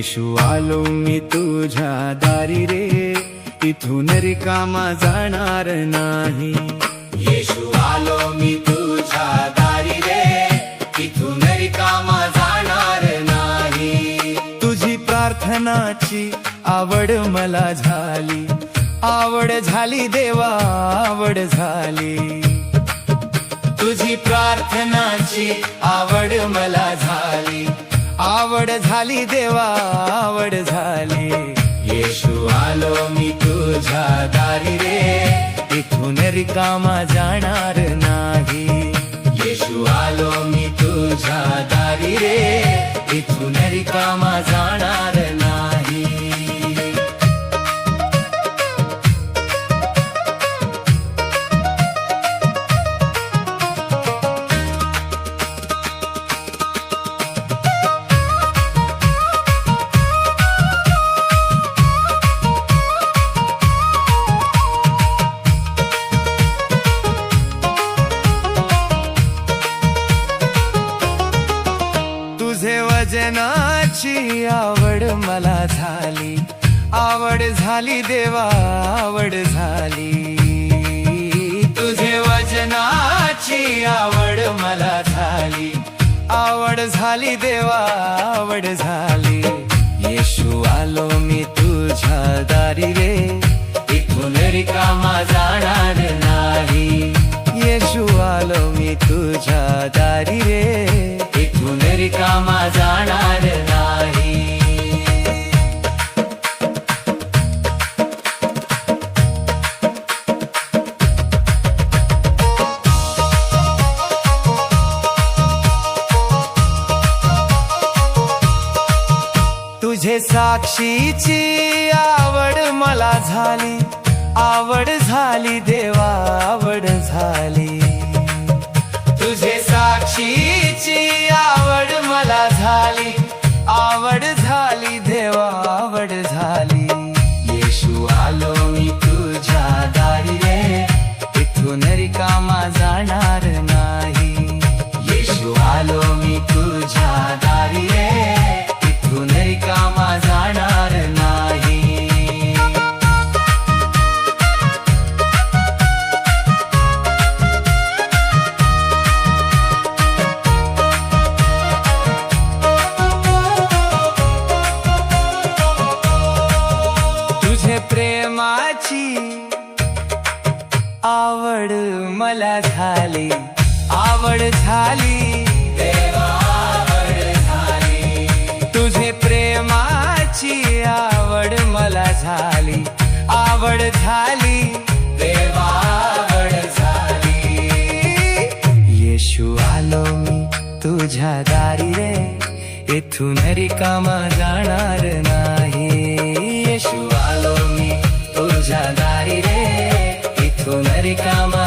येशू आलो मी तुझ्या दारी रे, इथून रिकामा जाणार नाही. येशू आलो मी तुझ्या दारी रे, इथून रिकामा जाणार नाही. तुझी प्रार्थनाची आवड मला झाली, आवड झाली देवा, आवड झाली. तुझी प्रार्थनाची आवड मला झाली, आवड झाली देवा, आवड झाली. येशू आलो मी तुझ्या दारी रे, इथून रिकामा जाणार नाही. येशू आलो मी तुझ्या दारी रे, इथून रिकामा जाणार नाही. तुझे वचनाची आवड मला झाली, आवड झाली देवा, आवड झाली. तुझे वचनाची आवड मला झाली, आवड झाली देवा, आवड झाली. येशू आलो मी तुझ्या दारी रे, इथून रिकामा जाणार नाही. येशू आलो मी तुझ्या दारी रे, इथून रिकामा जाणार नाही. तुझे साक्षीची आवड मला झाली, आवड झाली देवा, आवड झाली. तुझे साक्षीची आवड मला झाली, आवड झाली देवा, आवड झाली. येशू आलो मी तुझ्या दारी रे, इथून रिकामा जाणार नाही. येशू आलो मी तुझ्या दारी रे, इथून रिकामा जाणार नाही. तुझे प्रेमाची आवड मला झाली, आवड झाली देवा, आवड झाली. तुझे प्रेमाची आवड मला झाली, आवड झाली देवा, आवड झाली. येशू आलो मी तुझ्या दारी रे, इथून रिकामा जाणार नाही. येशू आलो मी तुझ्या दारी रे, इथून रिकामा